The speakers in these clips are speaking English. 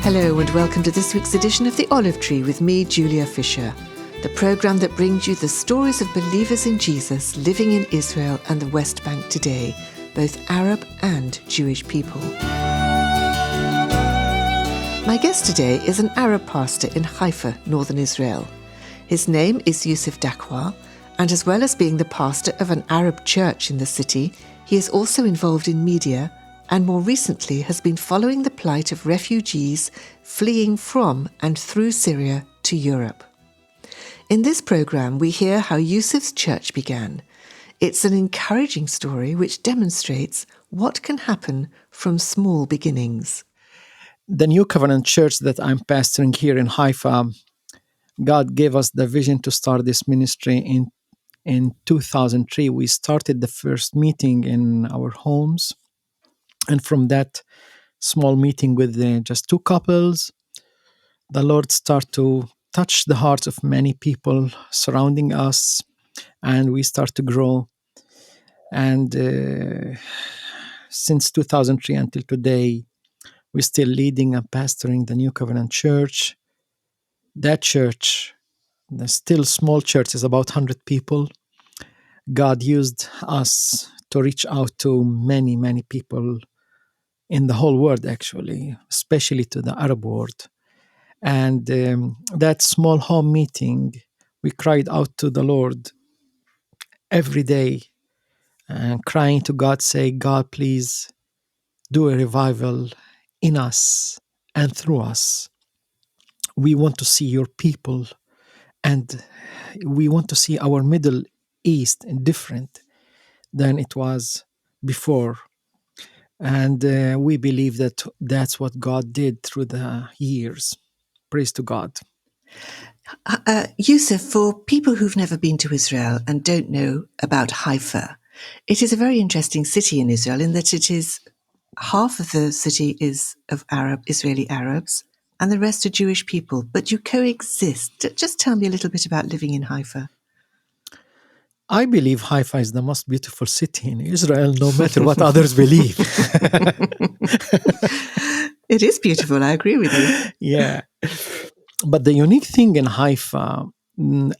Hello and welcome to this week's edition of The Olive Tree with me, Julia Fisher, the programme that brings you the stories of believers in Jesus living in Israel and the West Bank today, both Arab and Jewish people. My guest today is an Arab pastor in Haifa, northern Israel. His name is Yousef Dakwar, and as well as being the pastor of an Arab church in the city, he is also involved in media and more recently has been following the plight of refugees fleeing from and through Syria to Europe. In this programme, we hear how Yousef's church began. It's an encouraging story which demonstrates what can happen from small beginnings. The New Covenant Church that I'm pastoring here in Haifa, God gave us the vision to start this ministry in 2003. We started the first meeting in our homes. And from that small meeting with just two couples, the Lord started to touch the hearts of many people surrounding us, and we start to grow. And since 2003 until today, we're still leading and pastoring the New Covenant Church. That church, the still small church, is about 100 people. God used us to reach out to many, many people in the whole world, actually, especially to the Arab world. And that small home meeting, we cried out to the Lord every day and crying to God, say, God, please do a revival in us and through us. We want to see your people, and we want to see our Middle East different than it was before. And we believe that that's what God did through the years. Praise to God. Yousef, for people who've never been to Israel and don't know about Haifa, it is a very interesting city in Israel in that it is half of the city is of Israeli Arabs and the rest are Jewish people, but you coexist. Just tell me a little bit about living in Haifa. I believe Haifa is the most beautiful city in Israel, no matter what others believe. It is beautiful, I agree with you. Yeah. But the unique thing in Haifa,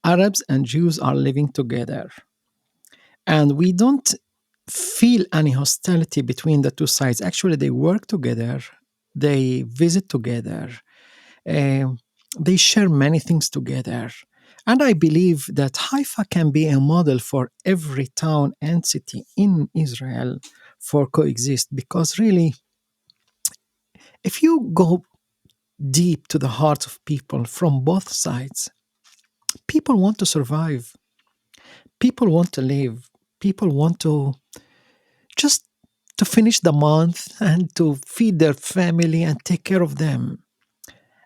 Arabs and Jews are living together. And we don't feel any hostility between the two sides. Actually, they work together, they visit together, they share many things together. And I believe that Haifa can be a model for every town and city in Israel for coexist, because really, if you go deep to the hearts of people from both sides, people want to survive. People want to live. People want to just to finish the month and to feed their family and take care of them.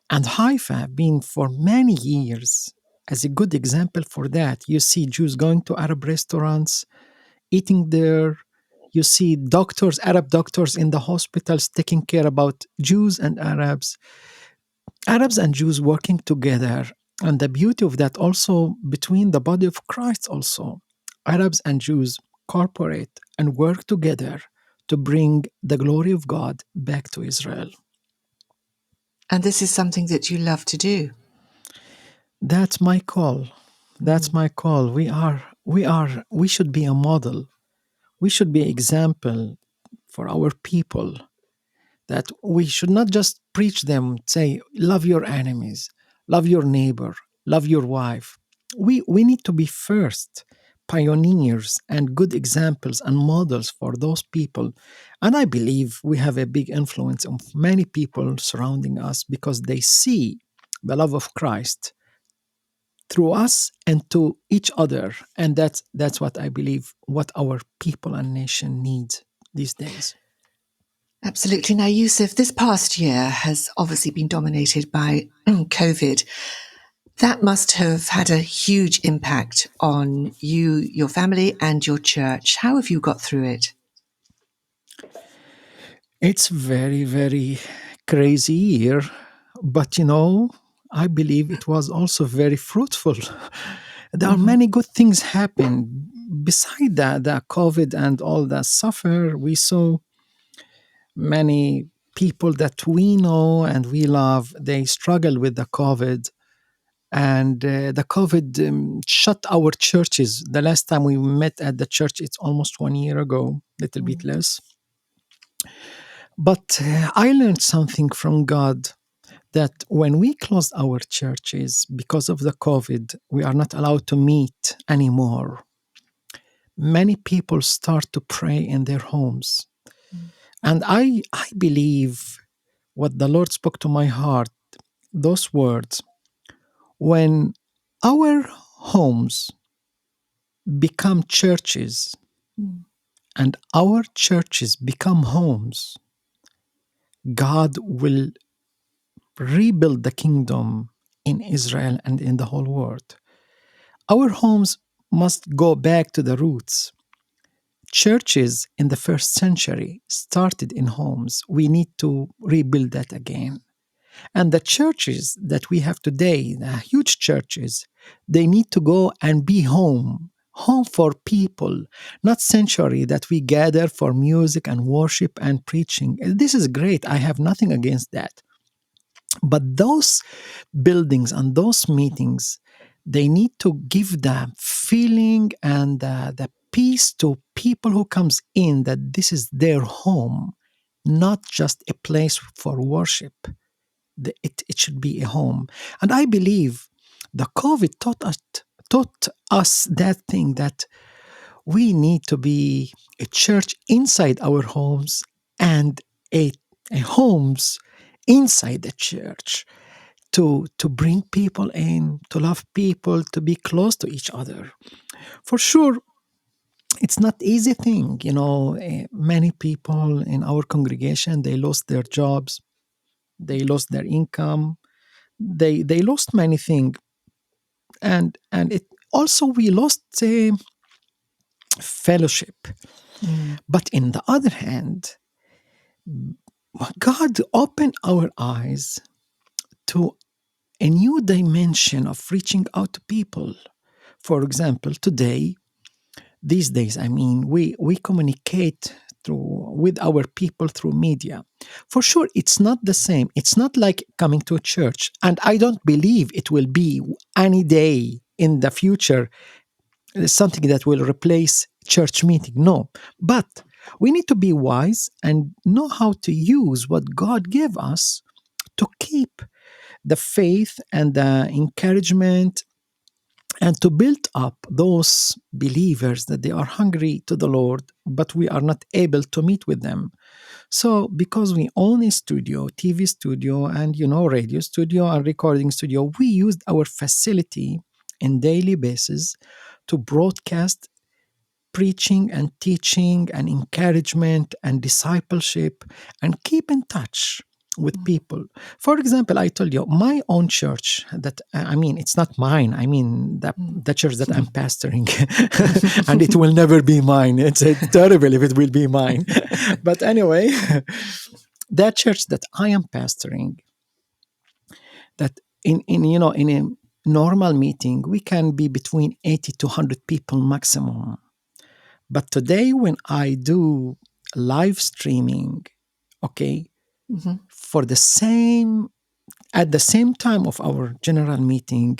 And Haifa have been for many years as a good example for that. You see Jews going to Arab restaurants, eating there. You see doctors, Arab doctors in the hospitals taking care about Jews and Arabs and Jews working together. And the beauty of that also between the body of Christ also. Arabs and Jews cooperate and work together to bring the glory of God back to Israel. And this is something that you love to do. That's my call. That's my call. We should be a model. We should be an example for our people, that we should not just preach them, say, love your enemies, love your neighbor, love your wife. We need to be first pioneers and good examples and models for those people. And I believe we have a big influence on many people surrounding us because they see the love of Christ through us and to each other. And that's what I believe, what our people and nation needs these days. Absolutely. Now, Yousef, this past year has obviously been dominated by COVID. That must have had a huge impact on you, your family, and your church. How have you got through it? It's very, very crazy year, but I believe it was also very fruitful. There are many good things happen. Beside the COVID and all the suffer, we saw many people that we know and we love, they struggle with the COVID. And the COVID shut our churches. The last time we met at the church, it's almost 1 year ago, little bit less. But I learned something from God, that when we closed our churches because of the COVID, we are not allowed to meet anymore. Many people start to pray in their homes. And I believe what the Lord spoke to my heart, those words, when our homes become churches and our churches become homes, God will rebuild the kingdom in Israel and in the whole world. Our homes must go back to the roots. Churches in the first century started in homes. We need to rebuild that again. And the churches that we have today, the huge churches, they need to go and be home for people, not sanctuary that we gather for music and worship and preaching. This is great. I have nothing against that. But those buildings and those meetings, they need to give the feeling and the peace to people who comes in, that this is their home, not just a place for worship. It should be a home. And I believe the COVID taught us that thing, that we need to be a church inside our homes and a homes inside the church, to bring people in, to love people, to be close to each other. For sure, it's not easy thing. Many people in our congregation, they lost their jobs, they lost their income, they lost many things, and it also we lost fellowship. But in the other hand, God opened our eyes to a new dimension of reaching out to people. For example, these days, we communicate with our people through media. For sure, it's not the same. It's not like coming to a church. And I don't believe it will be any day in the future something that will replace church meeting. No. But we need to be wise and know how to use what God gave us to keep the faith and the encouragement, and to build up those believers that they are hungry to the Lord, but we are not able to meet with them. So because we own a studio, TV studio, and radio studio and recording studio, we used our facility in daily basis to broadcast preaching and teaching and encouragement and discipleship, and keep in touch with people. For example, I told you my own church, that it's not mine. The church that I'm pastoring, and it will never be mine. It's terrible if it will be mine. But anyway, that church that I am pastoring, that in a normal meeting we can be between 80 to 100 people maximum. But today, when I do live streaming, okay, for at the same time of our general meeting,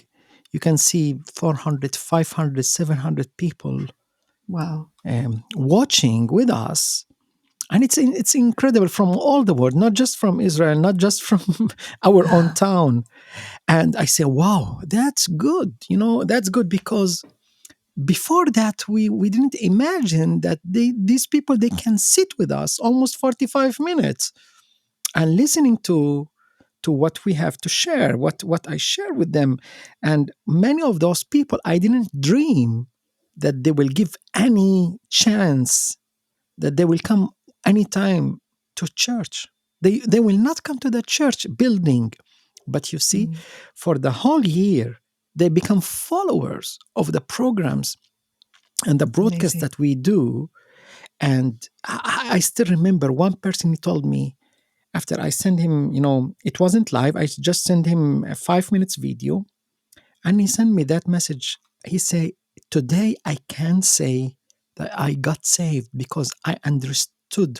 you can see 400, 500, 700 people watching with us. And it's incredible, from all the world, not just from Israel, not just from our own town. And I say, wow, that's good. That's good, because before that, we didn't imagine that these people, they can sit with us almost 45 minutes and listening to what we have to share, what I share with them. And many of those people, I didn't dream that they will give any chance, that they will come anytime to church. They will not come to the church building. But you see, for the whole year, they become followers of the programs and the broadcast that we do. And I still remember one person, he told me, after I sent him, it wasn't live, I just sent him a 5 minutes video, and he sent me that message. He said, today I can say that I got saved because I understood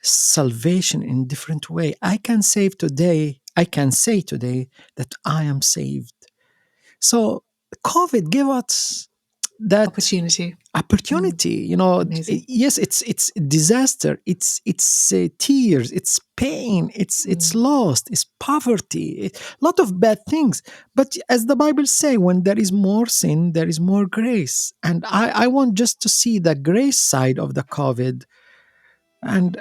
salvation in different way. I can say today that I am saved. So COVID gave us that Opportunity. opportunity. Amazing. Yes, it's disaster, it's tears, it's pain, it's loss, it's poverty, a lot of bad things. But as the Bible say, when there is more sin, there is more grace. And I want just to see the grace side of the COVID, and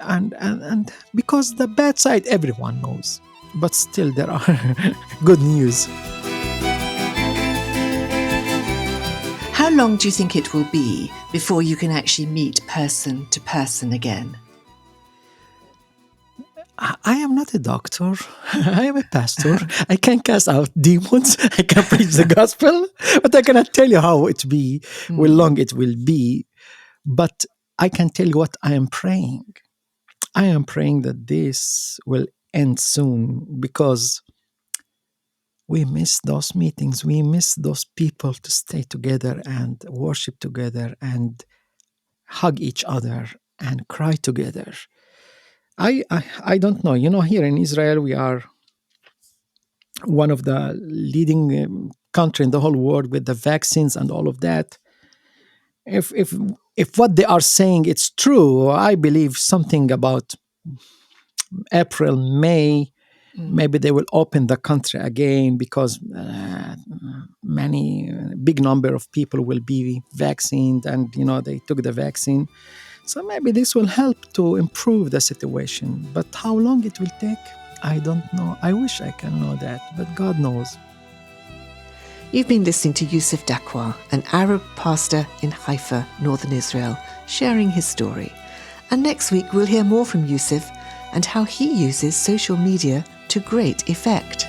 because the bad side everyone knows, but still there are good news. How long do you think it will be before you can actually meet person to person again? I am not a doctor. I am a pastor. I can cast out demons. I can preach the gospel, but I cannot tell you how it be, how long it will be. But I can tell you what I am praying. I am praying that this will end soon, because we miss those meetings. We miss those people to stay together and worship together and hug each other and cry together. I don't know. Here in Israel, we are one of the leading country in the whole world with the vaccines and all of that. If what they are saying it's true, I believe something about April, May, maybe they will open the country again, because big number of people will be vaccinated, and they took the vaccine. So maybe this will help to improve the situation. But how long it will take, I don't know. I wish I can know that, but God knows. You've been listening to Yousef Dakwar, an Arab pastor in Haifa, northern Israel, sharing his story. And next week we'll hear more from Yousef and how he uses social media to great effect.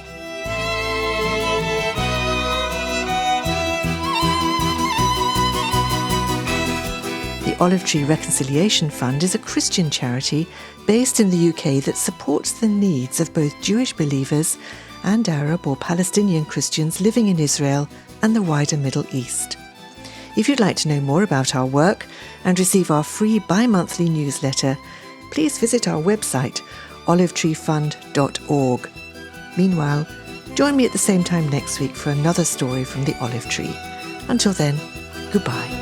The Olive Tree Reconciliation Fund is a Christian charity based in the UK that supports the needs of both Jewish believers and Arab or Palestinian Christians living in Israel and the wider Middle East. If you'd like to know more about our work and receive our free bi-monthly newsletter, please visit our website, olivetreefund.org. Meanwhile, join me at the same time next week for another story from the Olive Tree. Until then, goodbye.